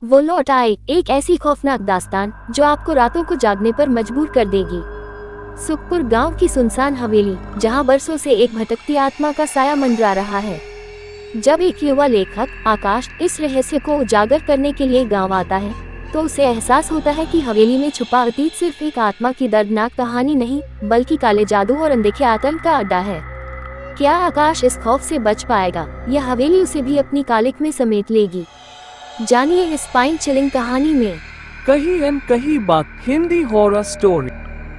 वो लौट आए, एक ऐसी खौफनाक दास्तान जो आपको रातों को जागने पर मजबूर कर देगी। सुखपुर गांव की सुनसान हवेली, जहां बरसों से एक भटकती आत्मा का साया मंडरा रहा है। जब एक युवा लेखक आकाश इस रहस्य को उजागर करने के लिए गांव आता है, तो उसे एहसास होता है कि हवेली में छुपा अतीत सिर्फ एक आत्मा की दर्दनाक कहानी नहीं, बल्कि काले जादू और अनदेखे आतंक का अड्डा है। क्या आकाश इस खौफ से बच पाएगा, या हवेली उसे भी अपनी कालिक में समेट लेगी? जानिए इस स्पाइन चिलिंग कहानी में। कही बात हिंदी हॉरर स्टोरी।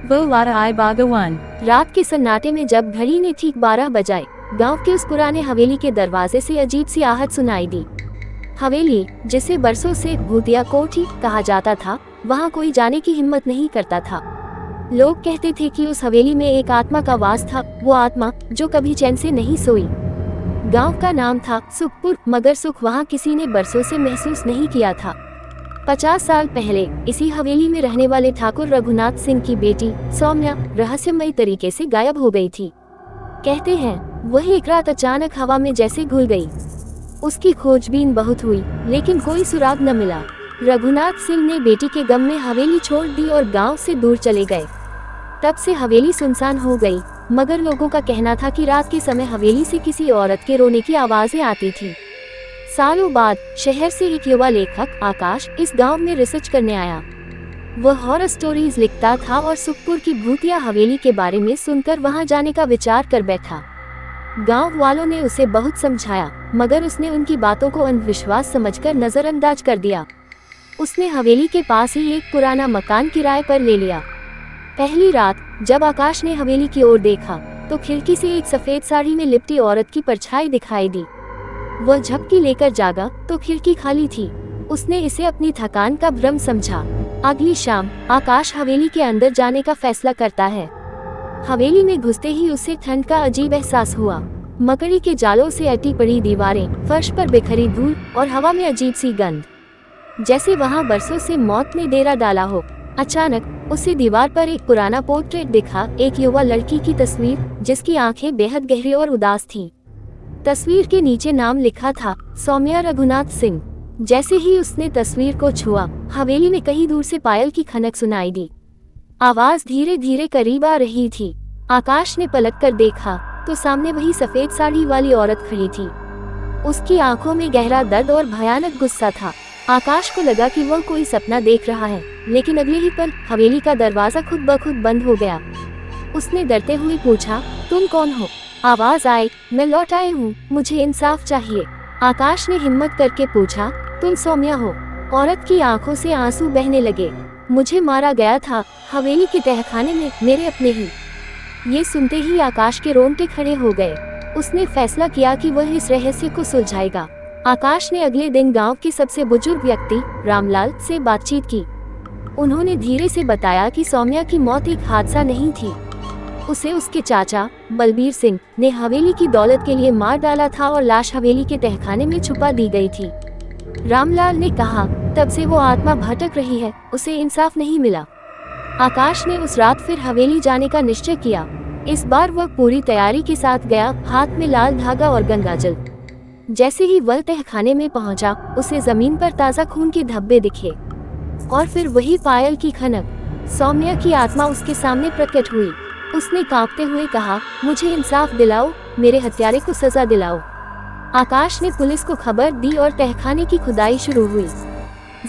वो वाराई बागवान। रात के सन्नाटे में जब घड़ी ने ठीक 12 बजाए, गांव के उस पुराने हवेली के दरवाजे से अजीब सी आहट सुनाई दी। हवेली, जिसे बरसों से भूतिया कोठी कहा जाता था, वहां कोई जाने की हिम्मत नहीं करता था। लोग कहते थे कि उस हवेली में एक आत्मा का वास था, वो आत्मा जो कभी चैन से नहीं सोई। गांव का नाम था सुखपुर, मगर सुख वहां किसी ने बरसों से महसूस नहीं किया था। 50 साल पहले इसी हवेली में रहने वाले ठाकुर रघुनाथ सिंह की बेटी सौम्या रहस्यमयी तरीके से गायब हो गई थी। कहते हैं वह एक रात अचानक हवा में जैसे घुल गई। उसकी खोजबीन बहुत हुई, लेकिन कोई सुराग न मिला। रघुनाथ सिंह ने बेटी के गम में हवेली छोड़ दी और गांव से दूर चले गए। तब से हवेली सुनसान हो गई, मगर लोगों का कहना था कि रात के समय हवेली से किसी औरत के रोने की आवाजें आती थी। सालों बाद शहर से एक युवा लेखक आकाश इस गांव में रिसर्च करने आया। वह हॉरर स्टोरीज लिखता था और सुखपुर की भूतिया हवेली के बारे में सुनकर वहां जाने का विचार कर बैठा। गांव वालों ने उसे बहुत समझाया, मगर उसने उनकी बातों को अंधविश्वास समझकर नजरअंदाज कर दिया। उसने हवेली के पास ही एक पुराना मकान किराए पर ले लिया। पहली रात जब आकाश ने हवेली की ओर देखा, तो खिड़की से एक सफेद साड़ी में लिपटी औरत की परछाई दिखाई दी। वह झपकी लेकर जागा तो खिड़की खाली थी। उसने इसे अपनी थकान का भ्रम समझा। अगली शाम आकाश हवेली के अंदर जाने का फैसला करता है। हवेली में घुसते ही उसे ठंड का अजीब एहसास हुआ। मकड़ी के जालों से अटी पड़ी दीवारें, फर्श पर बिखरी धूल और हवा में अजीब सी गंध, जैसे वहां बरसों से मौत ने डेरा डाला हो। अचानक उसे दीवार पर एक पुराना पोर्ट्रेट दिखा, एक युवा लड़की की तस्वीर जिसकी आंखें बेहद गहरी और उदास थीं। तस्वीर के नीचे नाम लिखा था सौम्या रघुनाथ सिंह। जैसे ही उसने तस्वीर को छुआ, हवेली में कहीं दूर से पायल की खनक सुनाई दी। आवाज धीरे धीरे करीब आ रही थी। आकाश ने पलट कर देखा तो सामने वही सफेद साड़ी वाली औरत खड़ी थी। उसकी आंखों में गहरा दर्द और भयानक गुस्सा था। आकाश को लगा कि वह कोई सपना देख रहा है, लेकिन अगले ही पल हवेली का दरवाजा खुद ब खुद बंद हो गया। उसने डरते हुए पूछा, तुम कौन हो? आवाज आई, मैं लौट आई हूँ, मुझे इंसाफ चाहिए। आकाश ने हिम्मत करके पूछा, तुम सौम्या हो? औरत की आंखों से आंसू बहने लगे। मुझे मारा गया था हवेली के तहखाने में, मेरे अपने ही। ये सुनते ही आकाश के रोंगटे खड़े हो गए। उसने फैसला किया कि वह इस रहस्य को सुलझाएगा। आकाश ने अगले दिन गांव के सबसे बुजुर्ग व्यक्ति रामलाल से बातचीत की। उन्होंने धीरे से बताया कि सौम्या की मौत एक हादसा नहीं थी। उसे उसके चाचा बलबीर सिंह ने हवेली की दौलत के लिए मार डाला था और लाश हवेली के तहखाने में छुपा दी गई थी। रामलाल ने कहा, तब से वो आत्मा भटक रही है, उसे इंसाफ नहीं मिला। आकाश ने उस रात फिर हवेली जाने का निश्चय किया। इस बार वह पूरी तैयारी के साथ गया, हाथ में लाल धागा और गंगाजल। जैसे ही वह तहखाने में पहुंचा, उसे जमीन पर ताजा खून के धब्बे दिखे और फिर वही पायल की खनक। सौम्या की आत्मा उसके सामने प्रकट हुई। उसने कांपते हुए कहा, मुझे इंसाफ दिलाओ, मेरे हत्यारे को सजा दिलाओ। आकाश ने पुलिस को खबर दी और तहखाने की खुदाई शुरू हुई।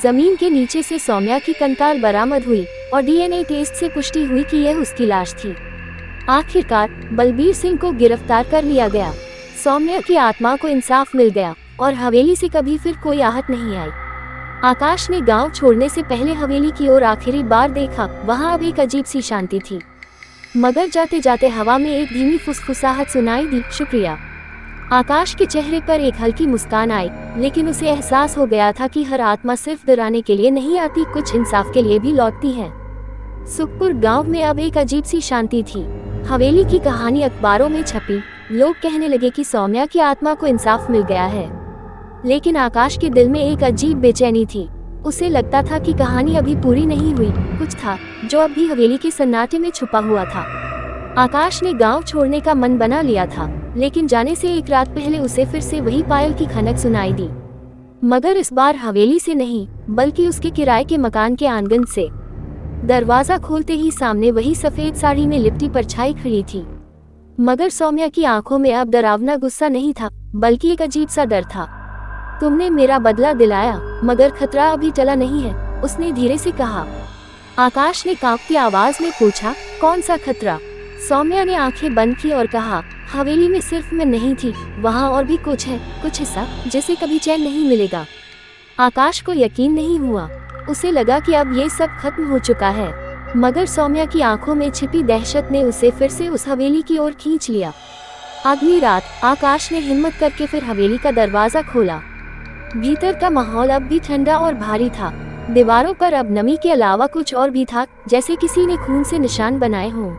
जमीन के नीचे से सौम्या की कंकाल बरामद हुई और डीएनए टेस्ट से पुष्टि हुई कि यह उसकी लाश थी। आखिरकार बलबीर सिंह को गिरफ्तार कर लिया गया। सौम्या की आत्मा को इंसाफ मिल गया और हवेली से कभी फिर कोई आहट नहीं आई। आकाश ने गांव छोड़ने से पहले हवेली की ओर आखिरी बार देखा। वहां अब एक अजीब सी शांति थी, मगर जाते जाते हवा में एक धीमी फुसफुसाहट सुनाई दी, शुक्रिया। आकाश के चेहरे पर एक हल्की मुस्कान आई, लेकिन उसे एहसास हो गया था कि हर आत्मा सिर्फ डराने के लिए नहीं आती, कुछ इंसाफ के लिए भी लौटती है। सुखपुर गांव में अब एक अजीब सी शांति थी। हवेली की कहानी अखबारों में छपी। लोग कहने लगे कि सौम्या की आत्मा को इंसाफ मिल गया है, लेकिन आकाश के दिल में एक अजीब बेचैनी थी। उसे लगता था कि कहानी अभी पूरी नहीं हुई, कुछ था जो अब भी हवेली के सन्नाटे में छुपा हुआ था। आकाश ने गांव छोड़ने का मन बना लिया था, लेकिन जाने से एक रात पहले उसे फिर से वही पायल की खनक सुनाई दी। मगर इस बार हवेली से नहीं, बल्कि उसके किराए के मकान के आंगन से। दरवाजा खोलते ही सामने वही सफेद साड़ी में लिपटी परछाई खड़ी थी। मगर सौम्या की आंखों में अब डरावना गुस्सा नहीं था, बल्कि एक अजीब सा डर था। तुमने मेरा बदला दिलाया, मगर खतरा अभी टला नहीं है, उसने धीरे से कहा। आकाश ने कांपती आवाज में पूछा, कौन सा खतरा? सौम्या ने आंखें बंद की और कहा, हवेली में सिर्फ मैं नहीं थी, वहाँ और भी कुछ है, कुछ हिस्सा जिसे कभी चैन नहीं मिलेगा। आकाश को यकीन नहीं हुआ। उसे लगा कि अब ये सब खत्म हो चुका है, मगर सौम्या की आंखों में छिपी दहशत ने उसे फिर से उस हवेली की ओर खींच लिया। अगली रात आकाश ने हिम्मत करके फिर हवेली का दरवाजा खोला। भीतर का माहौल अब भी ठंडा और भारी था। दीवारों पर अब नमी के अलावा कुछ और भी था, जैसे किसी ने खून से निशान बनाए हों।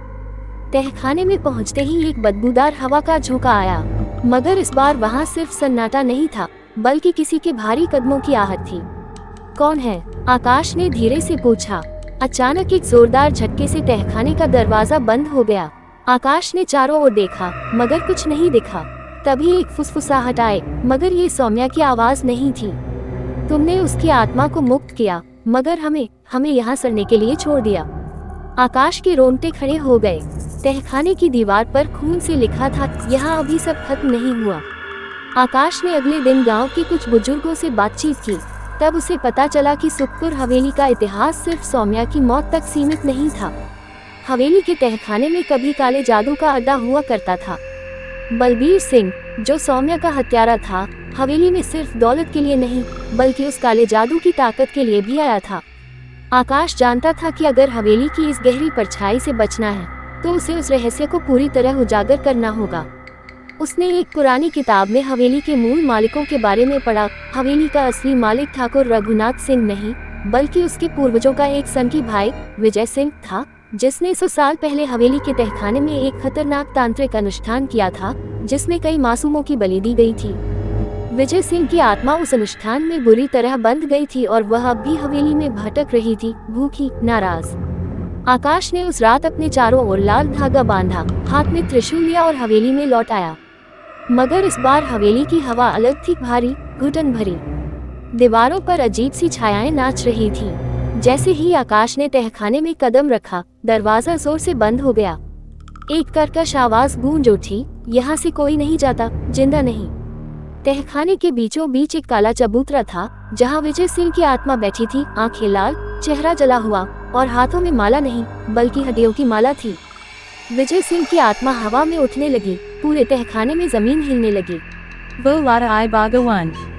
तहखाने में पहुंचते ही एक बदबूदार हवा का झोंका आया, मगर इस बार वहां सिर्फ सन्नाटा नहीं था, बल्कि किसी के भारी कदमों की आहट थी। कौन है? आकाश ने धीरे से पूछा। अचानक एक जोरदार झटके से तहखाने का दरवाजा बंद हो गया। आकाश ने चारों ओर देखा, मगर कुछ नहीं दिखा। तभी एक फुसफुसाहट आए, मगर ये सौम्या की आवाज नहीं थी। तुमने उसकी आत्मा को मुक्त किया, मगर हमें यहाँ सड़ने के लिए छोड़ दिया। आकाश के रोंगटे खड़े हो गए। तहखाने की दीवार पर खून से लिखा था, यहाँ अभी सब खत्म नहीं हुआ। आकाश ने अगले दिन गांव के कुछ बुजुर्गों से बातचीत की। तब उसे पता चला कि सुखपुर हवेली का इतिहास सिर्फ सौम्या की मौत तक सीमित नहीं था। हवेली के तहखाने में कभी काले जादू का अड्डा हुआ करता था। बलबीर सिंह, जो सौम्या का हत्यारा था, हवेली में सिर्फ दौलत के लिए नहीं, बल्कि उस काले जादू की ताकत के लिए भी आया था। आकाश जानता था कि अगर हवेली की इस गहरी परछाई से बचना है, तो उसे उस रहस्य को पूरी तरह उजागर करना होगा। उसने एक पुरानी किताब में हवेली के मूल मालिकों के बारे में पढ़ा। हवेली का असली मालिक ठाकुर रघुनाथ सिंह नहीं, बल्कि उसके पूर्वजों का एक सनकी भाई विजय सिंह था, जिसने 100 साल पहले हवेली के तहखाने में एक खतरनाक तांत्रिक अनुष्ठान किया था, जिसमें कई मासूमों की बलि दी गई थी। विजय सिंह की आत्मा उस अनुष्ठान में बुरी तरह बंध गई थी और वह अब भी हवेली में भटक रही थी, भूखी, नाराज। आकाश ने उस रात अपने चारों ओर लाल धागा बांधा, हाथ में त्रिशूल लिया और हवेली में लौट आया। मगर इस बार हवेली की हवा अलग थी, भारी, घुटन भरी। दीवारों पर अजीब सी छायाएं नाच रही थी। जैसे ही आकाश ने तहखाने में कदम रखा, दरवाजा जोर से बंद हो गया। एक कर्कश आवाज गूंज उठी, यहाँ से कोई नहीं जाता, जिंदा नहीं। तहखाने के बीचों बीच एक काला चबूतरा था, जहाँ विजय सिंह की आत्मा बैठी थी, आंखें लाल, चेहरा जला हुआ, और हाथों में माला नहीं, बल्कि हड्डियों की माला थी। विजय सिंह की आत्मा हवा में उठने लगी, पूरे तहखाने में जमीन हिलने लगी। Bolada I Bhagawan.